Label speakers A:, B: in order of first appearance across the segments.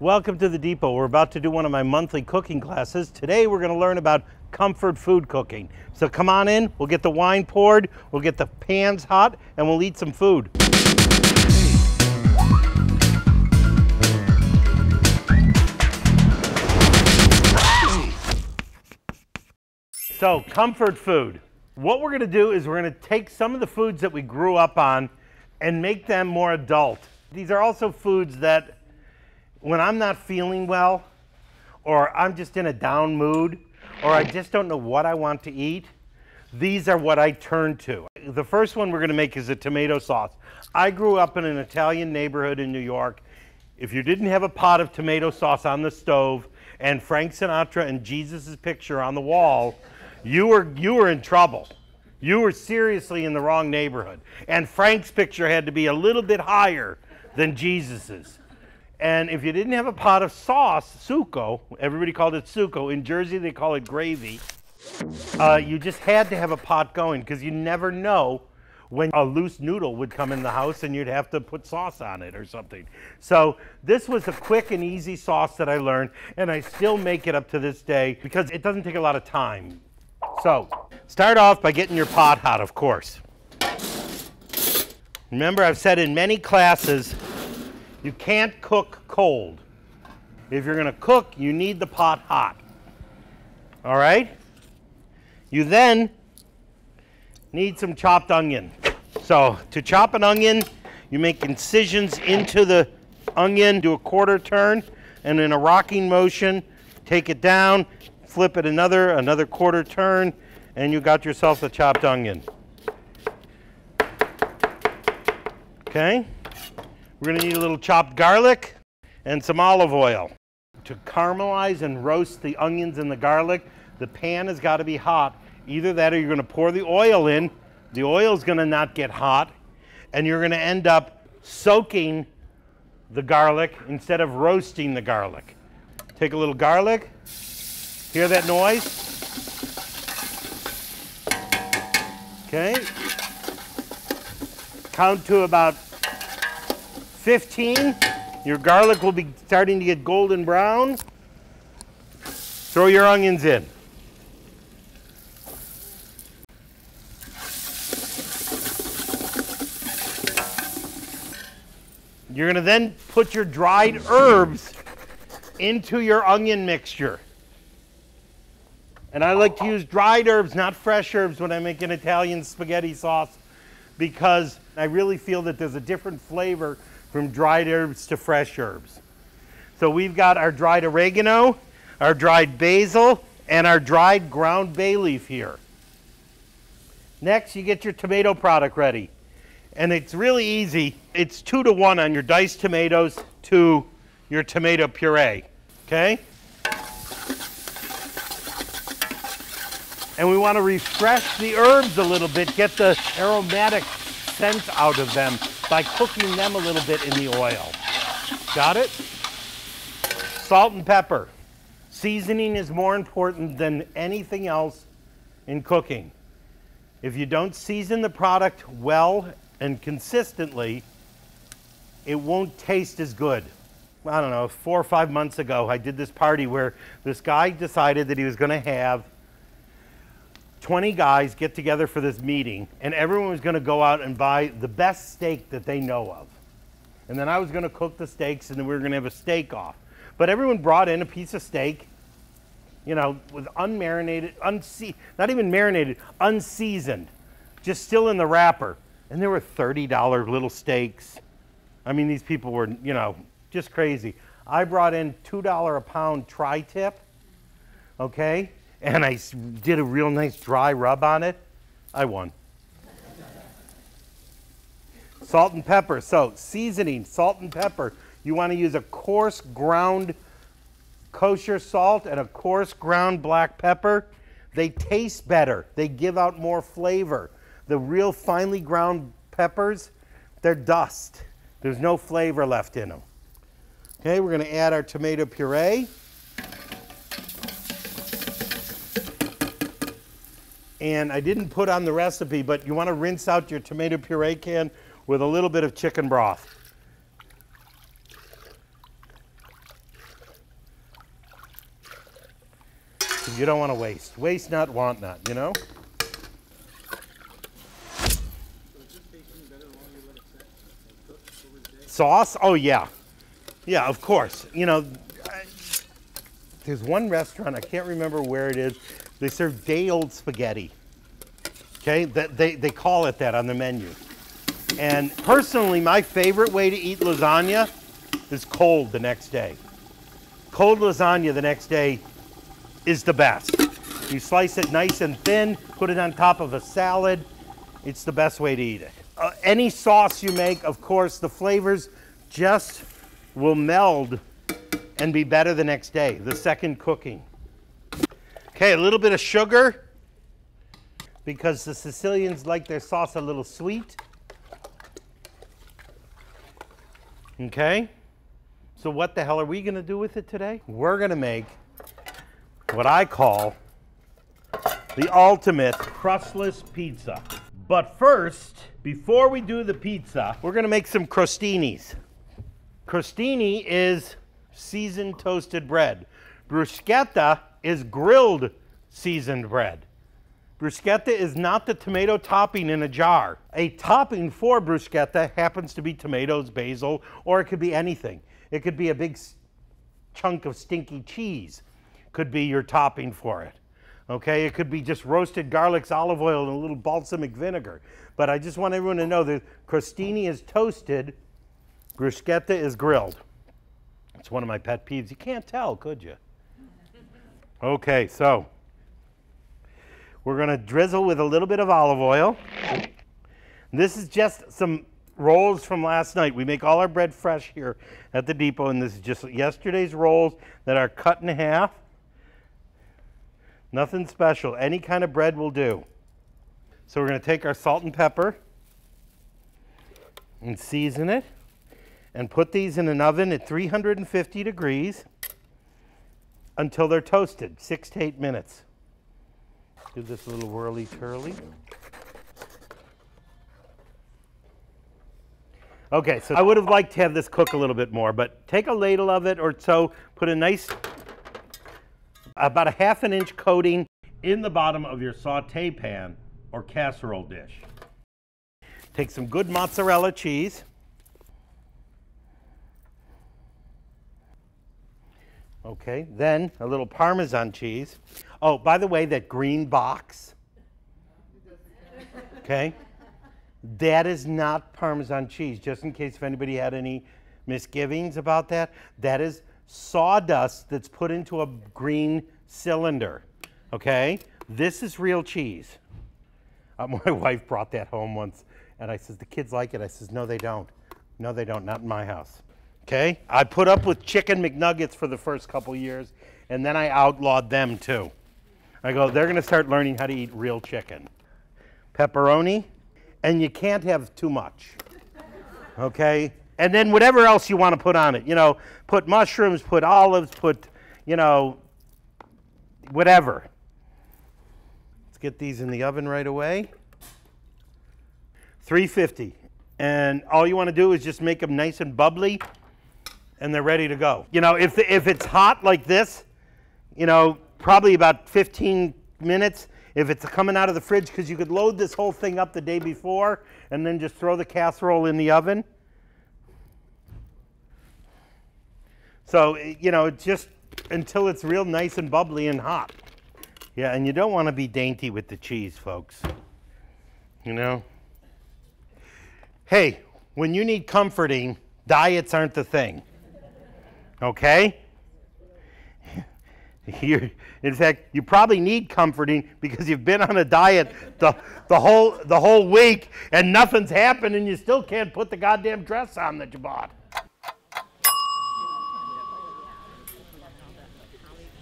A: Welcome to the Depot. We're about to do one of my monthly cooking classes. Today we're going to learn about comfort food cooking. So come on in, we'll get the wine poured, we'll get the pans hot, and we'll eat some food. So comfort food. What we're going to do is we're going to take some of the foods that we grew up on and make them more adult. These are also foods that when I'm not feeling well, or I'm just in a down mood, or I just don't know what I want to eat, these are what I turn to. The first one we're going to make is a tomato sauce. I grew up in an Italian neighborhood in New York. If you didn't have a pot of tomato sauce on the stove and Frank Sinatra and Jesus' picture on the wall, you were in trouble. You were seriously in the wrong neighborhood. And Frank's picture had to be a little bit higher than Jesus's. And if you didn't have a pot of sauce, succo, everybody called it succo. In Jersey, they call it gravy. You just had to have a pot going because you never know when a loose noodle would come in the house and you'd have to put sauce on it or something. So this was a quick and easy sauce that I learned, and I still make it up to this day because it doesn't take a lot of time. So start off by getting your pot hot, of course. Remember, I've said in many classes, you can't cook cold. If you're going to cook, you need the pot hot. All right? You then need some chopped onion. So to chop an onion, you make incisions into the onion, do a quarter turn, and in a rocking motion, take it down, flip it another quarter turn, and you got yourself a chopped onion. Okay? We're going to need a little chopped garlic and some olive oil. To caramelize and roast the onions and the garlic, the pan has got to be hot. Either that or you're going to pour the oil in. The oil is going to not get hot, and you're going to end up soaking the garlic instead of roasting the garlic. Take a little garlic. Hear that noise? Okay. Count to about 15, your garlic will be starting to get golden brown. Throw your onions in. You're going to then put your dried herbs into your onion mixture. And I like to use dried herbs, not fresh herbs, when I make an Italian spaghetti sauce, because I really feel that there's a different flavor from dried herbs to fresh herbs. So we've got our dried oregano, our dried basil, and our dried ground bay leaf here. Next, you get your tomato product ready. And it's really easy. It's 2 to 1 on your diced tomatoes to your tomato puree, okay? And we want to refresh the herbs a little bit, get the aromatic scent out of them by cooking them a little bit in the oil. Got it? Salt and pepper. Seasoning is more important than anything else in cooking. If you don't season the product well and consistently, it won't taste as good. I don't know, 4 or 5 months ago, I did this party where this guy decided that he was going to have 20 guys get together for this meeting, and everyone was going to go out and buy the best steak that they know of. And then I was going to cook the steaks, and then we were going to have a steak off. But everyone brought in a piece of steak, you know, with unmarinated, not even marinated, unseasoned, just still in the wrapper. And there were $30 little steaks. I mean, these people were, you know, just crazy. I brought in $2 a pound tri-tip, okay? And I did a real nice dry rub on it. I won. Salt and pepper. So seasoning, salt and pepper. You want to use a coarse ground kosher salt and a coarse ground black pepper. They taste better. They give out more flavor. The real finely ground peppers, they're dust. There's no flavor left in them. Okay, we're going to add our tomato puree. And I didn't put on the recipe, but you want to rinse out your tomato puree can with a little bit of chicken broth. You don't want to waste. Waste not, want not, you know? Sauce? Oh, yeah. Yeah, of course. You know, there's one restaurant, I can't remember where it is, they serve day-old spaghetti. Okay, they call it that on the menu. And personally, my favorite way to eat lasagna is cold the next day. Cold lasagna the next day is the best. You slice it nice and thin, put it on top of a salad. It's the best way to eat it. Any sauce you make, of course, the flavors just will meld and be better the next day, the second cooking. Okay, a little bit of sugar because the Sicilians like their sauce a little sweet. Okay, so what the hell are we gonna do with it today? We're gonna make what I call the ultimate crustless pizza. But first, before we do the pizza, we're gonna make some crostinis. Crostini is seasoned toasted bread. Bruschetta is grilled seasoned bread. Bruschetta is not the tomato topping in a jar. A topping for bruschetta happens to be tomatoes, basil, or it could be anything. It could be a big chunk of stinky cheese. Could be your topping for it. Okay, it could be just roasted garlics, olive oil, and a little balsamic vinegar. But I just want everyone to know that crostini is toasted, bruschetta is grilled. It's one of my pet peeves. You can't tell, could you? Okay, so we're gonna drizzle with a little bit of olive oil. This is just some rolls from last night. We make all our bread fresh here at the depot, and this is just yesterday's rolls that are cut in half. Nothing special. Any kind of bread will do. So we're going to take our salt and pepper and season it and put these in an oven at 350 degrees until they're toasted, 6 to 8 minutes. Do this a little whirly-turly. Okay, so I would have liked to have this cook a little bit more, but take a ladle of it or so, put a nice, about a ½ inch coating in the bottom of your saute pan or casserole dish. Take some good mozzarella cheese. Okay, then a little Parmesan cheese. Oh, by the way, that green box, okay, that is not Parmesan cheese, just in case if anybody had any misgivings about that. That is sawdust that's put into a green cylinder, okay? This is real cheese. My wife brought that home once, and I said, the kids like it. I says, no, they don't. No, they don't, not in my house. Okay, I put up with chicken McNuggets for the first couple years, and then I outlawed them too. I go, they're gonna start learning how to eat real chicken. Pepperoni, and you can't have too much, okay? And then whatever else you wanna put on it, you know, put mushrooms, put olives, put, you know, whatever. Let's get these in the oven right away. 350, and all you wanna do is just make them nice and bubbly, and they're ready to go. You know, if it's hot like this, you know, probably about 15 minutes. If it's coming out of the fridge, because you could load this whole thing up the day before and then just throw the casserole in the oven. So, you know, just until it's real nice and bubbly and hot. Yeah, and you don't want to be dainty with the cheese, folks. You know? Hey, when you need comforting, diets aren't the thing. Okay? In fact, you probably need comforting because you've been on a diet the whole week and nothing's happened and you still can't put the goddamn dress on that you bought.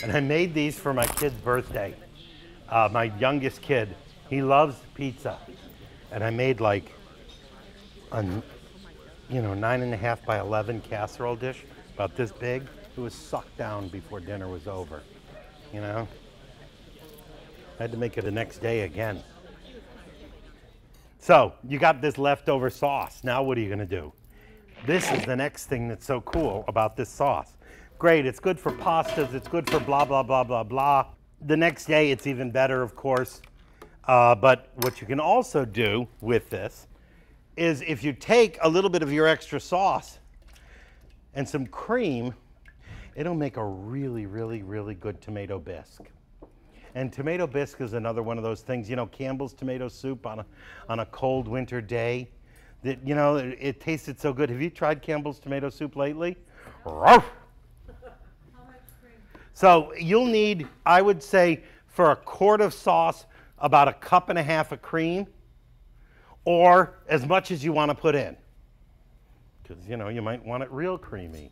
A: And I made these for my kid's birthday. My youngest kid, he loves pizza. And I made like a, you know, 9.5 by 11 casserole dish, about this big. It was sucked down before dinner was over, you know? I had to make it the next day again. So, you got this leftover sauce. Now what are you gonna do? This is the next thing that's so cool about this sauce. Great, it's good for pastas, it's good for blah, blah, blah, blah, blah. The next day it's even better, of course. But what you can also do with this is if you take a little bit of your extra sauce and some cream, it'll make a really, really, really good tomato bisque. And tomato bisque is another one of those things, you know, Campbell's tomato soup on a cold winter day. That, you know, it tasted so good. Have you tried Campbell's tomato soup lately? So you'll need, I would say, for a quart of sauce, about 1.5 cups of cream, or as much as you want to put in. Because, you know, you might want it real creamy.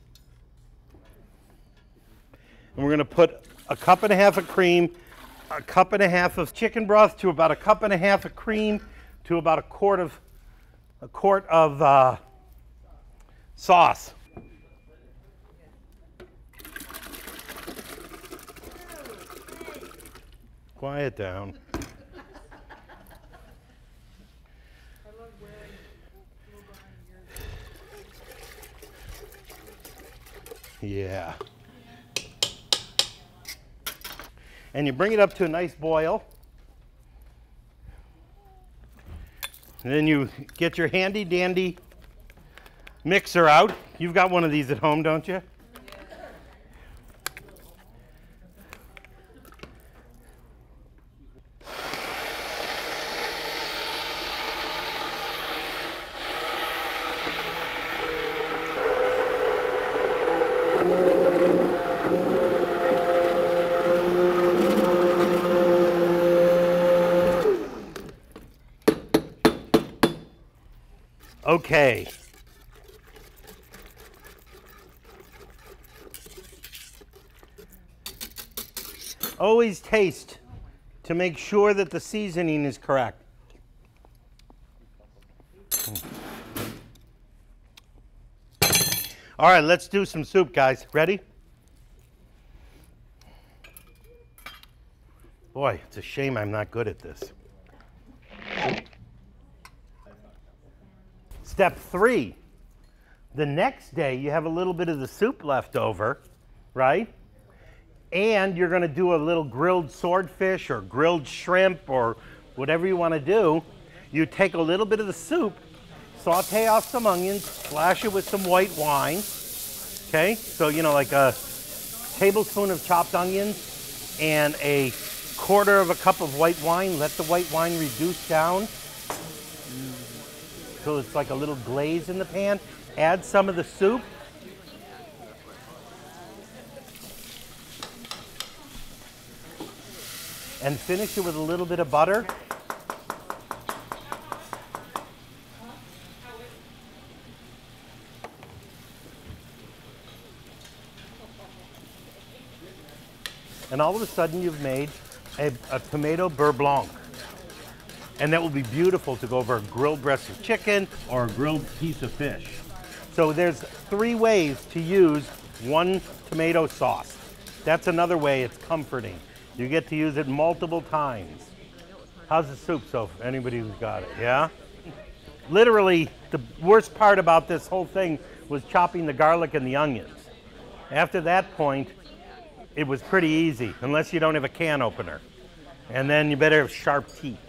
A: And we're going to put 1.5 cups of cream, 1.5 cups of chicken broth to about 1.5 cups of cream to about a quart of sauce. Quiet down. Yeah. And you bring it up to a nice boil. And then you get your handy dandy mixer out. You've got one of these at home, don't you? Okay. Always taste to make sure that the seasoning is correct. All right, let's do some soup, guys. Ready? Boy, it's a shame I'm not good at this. Step 3, the next day you have a little bit of the soup left over, right? And you're going to do a little grilled swordfish or grilled shrimp or whatever you want to do. You take a little bit of the soup, saute off some onions, splash it with some white wine, okay? So, you know, like a tablespoon of chopped onions and a 1/4 cup of white wine. Let the white wine reduce down so it's like a little glaze in the pan. Add some of the soup. And finish it with a little bit of butter. And all of a sudden you've made a tomato beurre blanc. And that will be beautiful to go over a grilled breast of chicken or a grilled piece of fish. So there's 3 ways to use one tomato sauce. That's another way it's comforting. You get to use it multiple times. How's the soup so anybody who's got it, yeah? Literally, the worst part about this whole thing was chopping the garlic and the onions. After that point, it was pretty easy, unless you don't have a can opener. And then you better have sharp teeth.